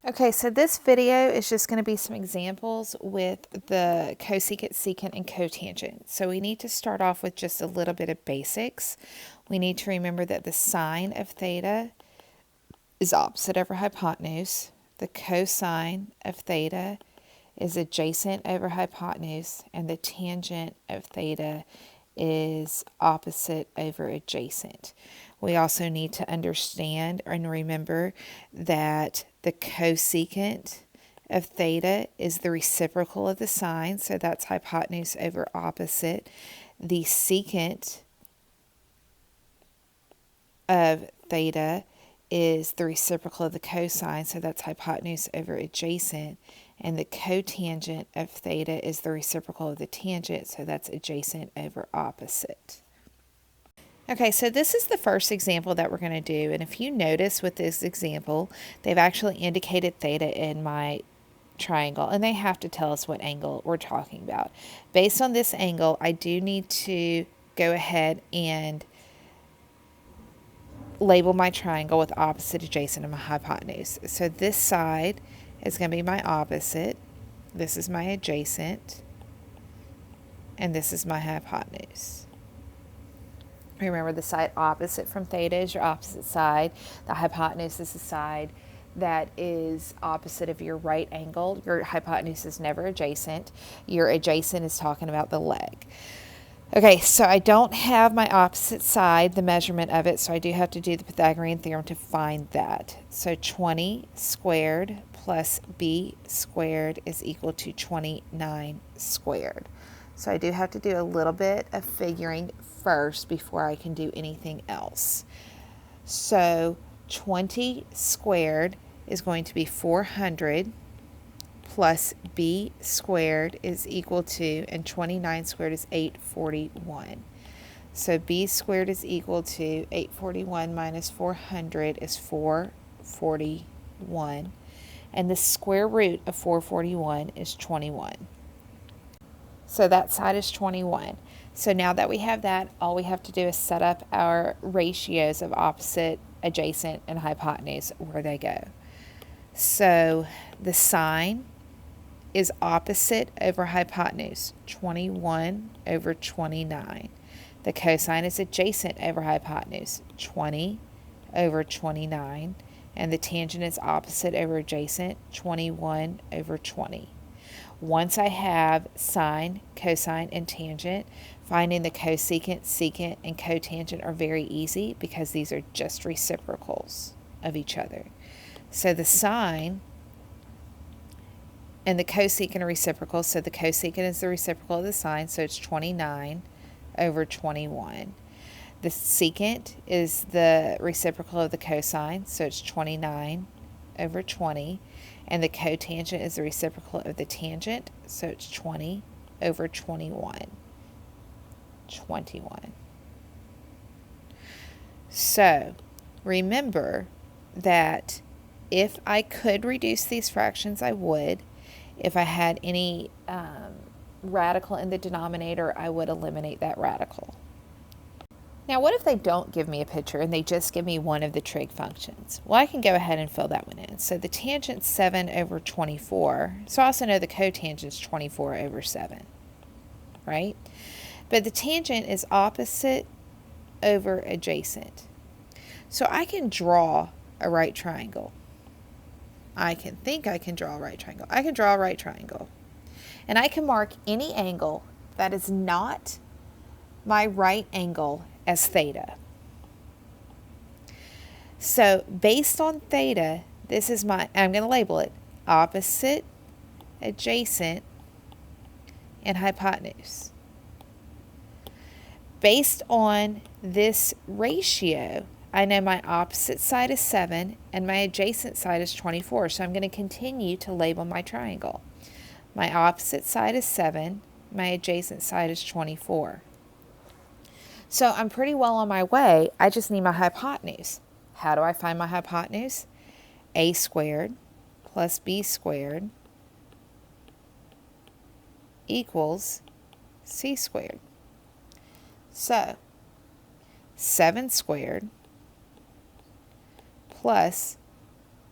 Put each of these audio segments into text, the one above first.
Okay, so this video is just going to be some examples with the cosecant, secant, and cotangent. So we need to start off with just a little bit of basics. We need to remember that the sine of theta is opposite over hypotenuse. The cosine of theta is adjacent over hypotenuse, and the tangent of theta is opposite over adjacent. We also need to understand and remember that the cosecant of theta is the reciprocal of the sine, so that's hypotenuse over opposite. The secant of theta is the reciprocal of the cosine, so that's hypotenuse over adjacent. And the cotangent of theta is the reciprocal of the tangent, so that's adjacent over opposite. Okay, so this is the first example that we're going to do, and if you notice with this example, they've actually indicated theta in my triangle, and they have to tell us what angle we're talking about. Based on this angle, I do need to go ahead and label my triangle with opposite, adjacent, and my hypotenuse. So this side is going to be my opposite, this is my adjacent, and this is my hypotenuse. Remember, the side opposite from theta is your opposite side. The hypotenuse is the side that is opposite of your right angle. Your hypotenuse is never adjacent. Your adjacent is talking about the leg. Okay, so I don't have my opposite side, the measurement of it, so I do have to do the Pythagorean theorem to find that. So 20 squared plus b squared is equal to 29 squared. So I do have to do a little bit of figuring first before I can do anything else. So 20 squared is going to be 400 plus b squared is equal to, and 29 squared is 841. So b squared is equal to 841 minus 400 is 441. And the square root of 441 is 21. So that side is 21. So now that we have that, all we have to do is set up our ratios of opposite, adjacent, and hypotenuse where they go. So the sine is opposite over hypotenuse, 21 over 29. The cosine is adjacent over hypotenuse, 20 over 29. And the tangent is opposite over adjacent, 21 over 20. Once I have sine, cosine, and tangent, finding the cosecant, secant, and cotangent are very easy because these are just reciprocals of each other. So the sine and the cosecant are reciprocal, so the cosecant is the reciprocal of the sine, so it's 29 over 21. The secant is the reciprocal of the cosine, so it's 29 over 20. And the cotangent is the reciprocal of the tangent, so it's 20 over 21. 21. So remember that if I could reduce these fractions, I would. If I had any radical in the denominator, I would eliminate that radical. Now, what if they don't give me a picture and they just give me one of the trig functions? Well, I can go ahead and fill that one in. So the tangent's 7 over 24. So I also know the cotangent's 24 over 7, right? But the tangent is opposite over adjacent. So I can draw a right triangle. I can think I can draw a right triangle. I can draw a right triangle. And I can mark any angle that is not my right angle as theta. So based on theta, this is my, I'm going to label it opposite, adjacent, and hypotenuse. Based on this ratio, I know my opposite side is 7 and my adjacent side is 24. So I'm going to continue to label my triangle. My opposite side is 7, my adjacent side is 24. So I'm pretty well on my way. I just need my hypotenuse. How do I find my hypotenuse? A squared plus b squared equals c squared. So 7 squared plus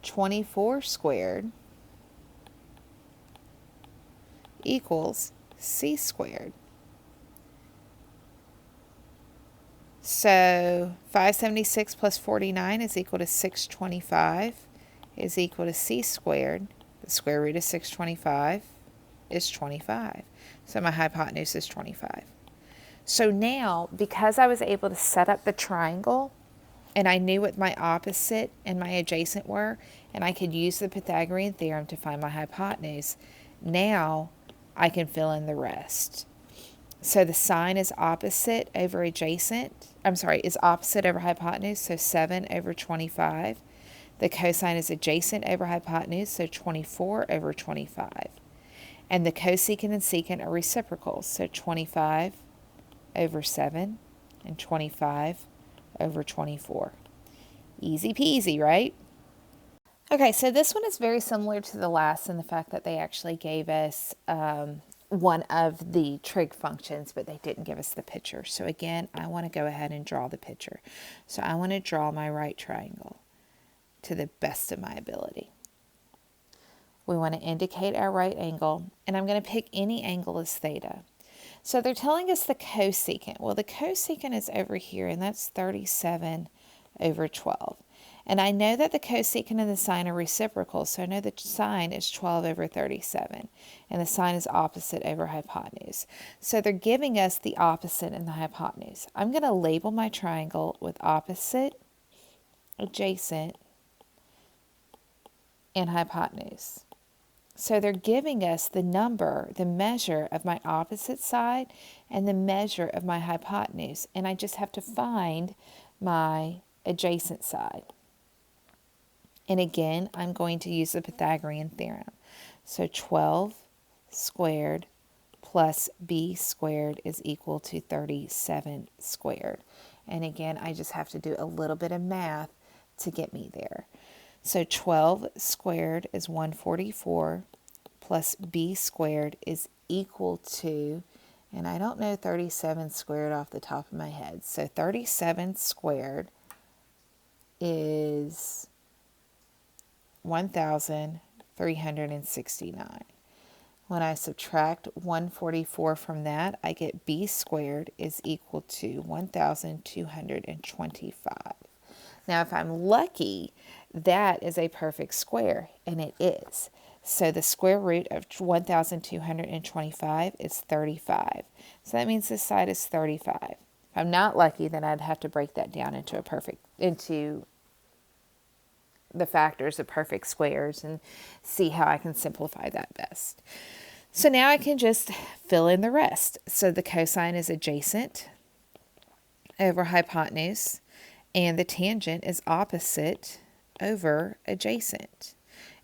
24 squared equals c squared. So 576 plus 49 is equal to 625 is equal to c squared. The square root of 625 is 25. So my hypotenuse is 25. So now, because I was able to set up the triangle, and I knew what my opposite and my adjacent were, and I could use the Pythagorean theorem to find my hypotenuse, now I can fill in the rest. So the sine is opposite over adjacent. Is opposite over hypotenuse, so 7 over 25. The cosine is adjacent over hypotenuse, so 24 over 25. And the cosecant and secant are reciprocals, so 25 over 7 and 25 over 24. Easy peasy, right? Okay, so this one is very similar to the last in the fact that they actually gave us one of the trig functions, but they didn't give us the picture. So again, I want to go ahead and draw the picture. So I want to draw my right triangle to the best of my ability. We want to indicate our right angle, and I'm going to pick any angle as theta. So they're telling us the cosecant. Well, the cosecant is over here, and that's 37 over 12. And I know that the cosecant and the sine are reciprocal, so I know the sine is 12 over 37, and the sine is opposite over hypotenuse. So they're giving us the opposite and the hypotenuse. I'm going to label my triangle with opposite, adjacent, and hypotenuse. So they're giving us the number, the measure of my opposite side and the measure of my hypotenuse. And I just have to find my adjacent side. And again, I'm going to use the Pythagorean theorem. So 12 squared plus b squared is equal to 37 squared. And again, I just have to do a little bit of math to get me there. So 12 squared is 144 plus b squared is equal to, and I don't know 37 squared off the top of my head. So 37 squared is 1,369. When I subtract 144 from that, I get b squared is equal to 1,225. Now, if I'm lucky, that is a perfect square, and it is. So the square root of 1,225 is 35. So that means this side is 35. If I'm not lucky, then I'd have to break that down into the factors of perfect squares and see how I can simplify that best. So now I can just fill in the rest. So the cosine is adjacent over hypotenuse, and the tangent is opposite over adjacent.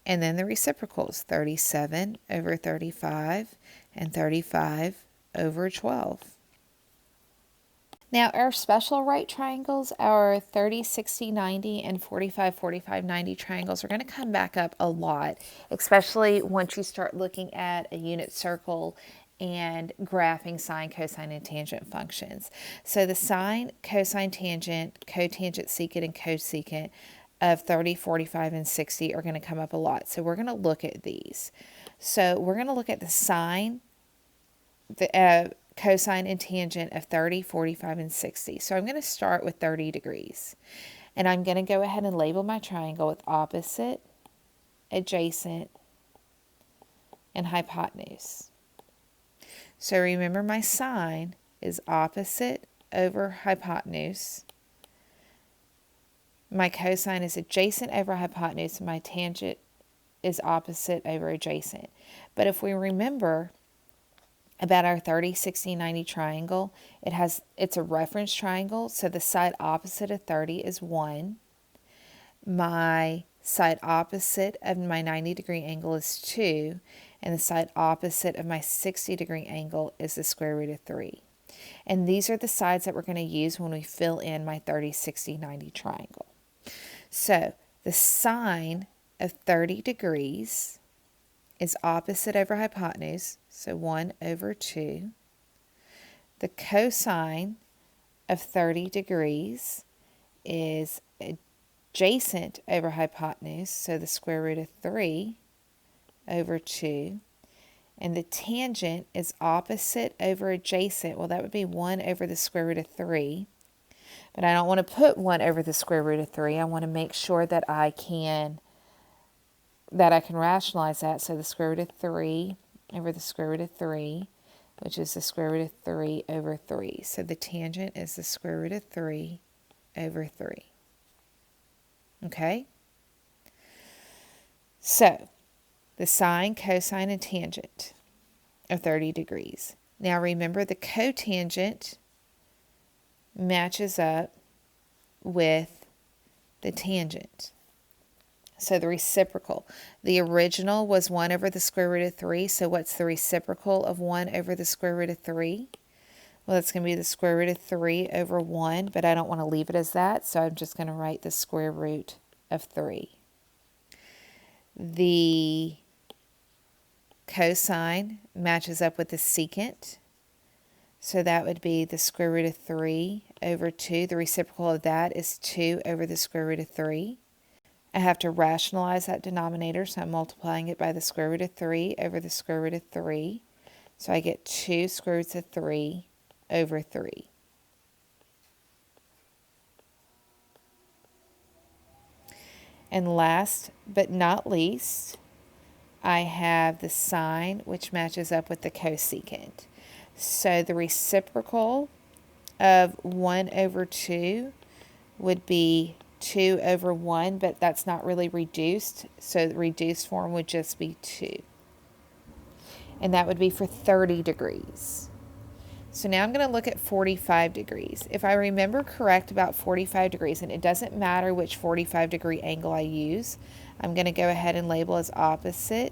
And then the reciprocals, 37 over 35 and 35 over 12. Now our special right triangles, our 30, 60, 90, and 45, 45, 90 triangles are going to come back up a lot, especially once you start looking at a unit circle and graphing sine, cosine, and tangent functions. So the sine, cosine, tangent, cotangent, secant, and cosecant of 30, 45, and 60 are going to come up a lot. So we're going to look at these. So we're going to look at the sine, the cosine, and tangent of 30, 45, and 60. So I'm going to start with 30 degrees. And I'm going to go ahead and label my triangle with opposite, adjacent, and hypotenuse. So remember, my sine is opposite over hypotenuse. My cosine is adjacent over hypotenuse, and my tangent is opposite over adjacent. But if we remember about our 30, 60, 90 triangle, it's a reference triangle, so the side opposite of 30 is 1. My side opposite of my 90-degree angle is 2, and the side opposite of my 60-degree angle is the square root of 3. And these are the sides that we're going to use when we fill in my 30, 60, 90 triangle. So the sine of 30 degrees is opposite over hypotenuse, so 1 over 2. The cosine of 30 degrees is adjacent over hypotenuse, so the square root of 3 over 2. And the tangent is opposite over adjacent. Well, that would be 1 over the square root of 3. But I don't want to put 1 over the square root of 3. I want to make sure that I can rationalize that. So the square root of 3 over the square root of 3, which is the square root of 3 over 3. So the tangent is the square root of 3 over 3. Okay? So the sine, cosine, and tangent of 30 degrees. Now remember, the cotangent matches up with the tangent. So the reciprocal. The original was 1 over the square root of 3. So what's the reciprocal of 1 over the square root of 3? Well, that's going to be the square root of 3 over 1, but I don't want to leave it as that, so I'm just going to write the square root of 3. The cosine matches up with the secant. So that would be the square root of 3 over 2. The reciprocal of that is 2 over the square root of 3. I have to rationalize that denominator, so I'm multiplying it by the square root of 3 over the square root of 3. So I get 2 square roots of 3 over 3. And last but not least, I have the sine, which matches up with the cosecant. So the reciprocal of 1 over 2 would be 2 over 1, but that's not really reduced, so the reduced form would just be 2. And that would be for 30 degrees. So now I'm going to look at 45 degrees. If I remember correct about 45 degrees, and it doesn't matter which 45-degree angle I use, I'm going to go ahead and label as opposite,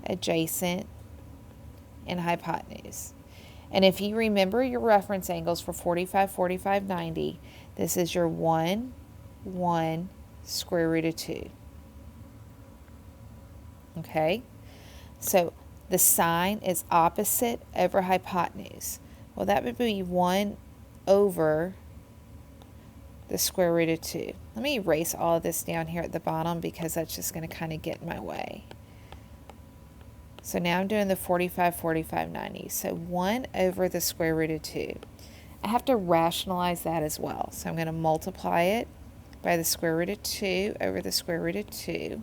adjacent, and hypotenuse. And if you remember your reference angles for 45, 45, 90, this is your 1, 1, square root of 2. Okay? So the sine is opposite over hypotenuse. Well, that would be 1 over the square root of 2. Let me erase all of this down here at the bottom because that's just going to kind of get in my way. So now I'm doing the 45, 45, 90. So 1 over the square root of 2. I have to rationalize that as well. So I'm going to multiply it by the square root of 2 over the square root of 2.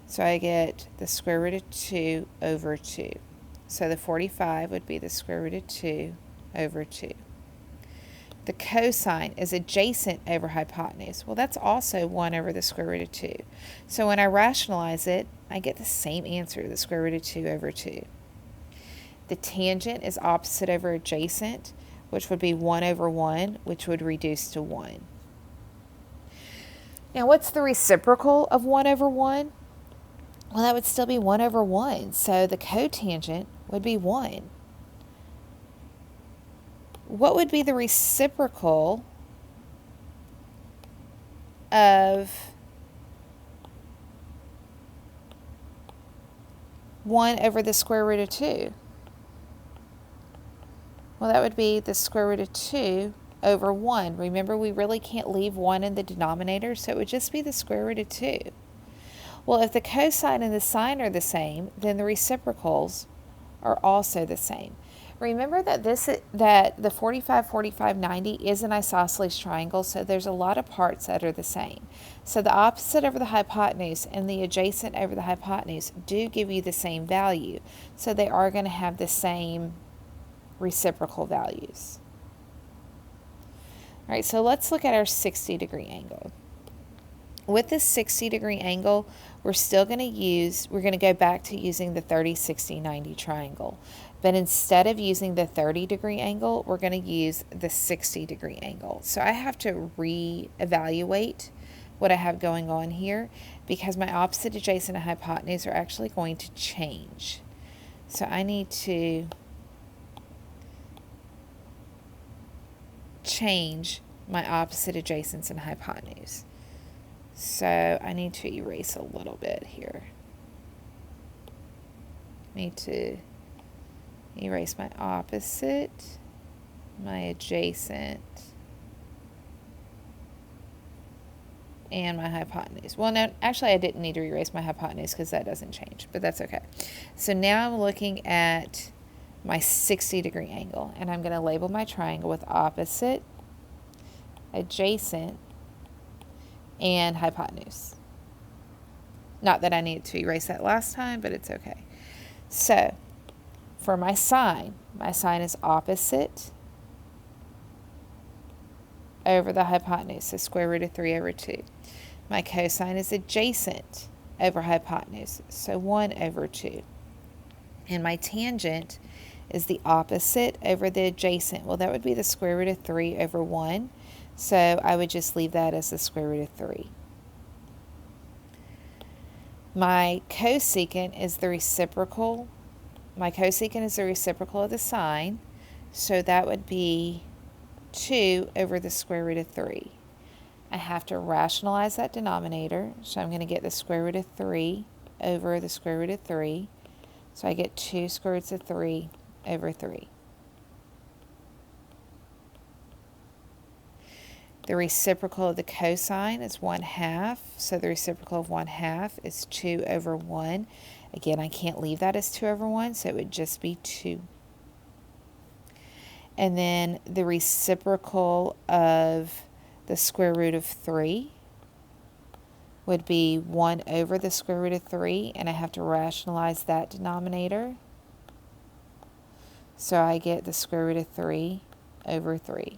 So I get the square root of 2 over 2. So the 45 would be the square root of 2 over 2. The cosine is adjacent over hypotenuse. Well, that's also 1 over the square root of 2. So when I rationalize it, I get the same answer, the square root of 2 over 2. The tangent is opposite over adjacent, which would be 1 over 1, which would reduce to 1. Now, what's the reciprocal of 1 over 1? Well, that would still be 1 over 1, so the cotangent would be 1. What would be the reciprocal of 1 over the square root of 2? Well, that would be the square root of 2 over 1. Remember, we really can't leave 1 in the denominator, so it would just be the square root of 2. Well, if the cosine and the sine are the same, then the reciprocals are also the same. Remember that the 45, 45, 90 is an isosceles triangle, so there's a lot of parts that are the same. So the opposite over the hypotenuse and the adjacent over the hypotenuse do give you the same value. So they are going to have the same reciprocal values. All right, so let's look at our 60-degree angle. With this 60-degree angle, we're going to go back to using the 30, 60, 90 triangle. But instead of using the 30-degree angle, we're going to use the 60-degree angle. So I have to reevaluate what I have going on here because my opposite, adjacent, and hypotenuse are actually going to change. So I need to change my opposite, adjacents, and hypotenuse. So I need to erase a little bit here. Need to erase my opposite, my adjacent, and my hypotenuse. Well, no, actually I didn't need to erase my hypotenuse because that doesn't change, but that's okay. So now I'm looking at my 60-degree angle, and I'm going to label my triangle with opposite, adjacent, and hypotenuse. Not that I needed to erase that last time, but it's okay. So for my sine is opposite over the hypotenuse, so square root of 3 over 2. My cosine is adjacent over hypotenuse, so 1 over 2. And my tangent is the opposite over the adjacent. Well, that would be the square root of 3 over 1, so I would just leave that as the square root of 3. My cosecant is the reciprocal. My cosecant is the reciprocal of the sine, so that would be 2 over the square root of 3. I have to rationalize that denominator, so I'm going to get the square root of 3 over the square root of 3. So I get 2 square roots of 3 over 3. The reciprocal of the cosine is 1/2, so the reciprocal of 1/2 is 2 over 1. Again, I can't leave that as 2 over 1, so it would just be 2. And then the reciprocal of the square root of 3 would be 1 over the square root of 3, and I have to rationalize that denominator. So I get the square root of 3 over 3.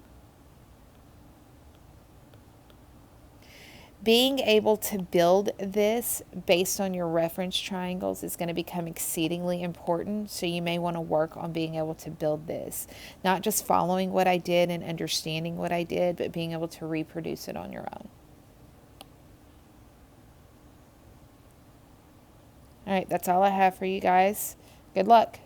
Being able to build this based on your reference triangles is going to become exceedingly important, so you may want to work on being able to build this. Not just following what I did and understanding what I did, but being able to reproduce it on your own. All right, that's all I have for you guys. Good luck.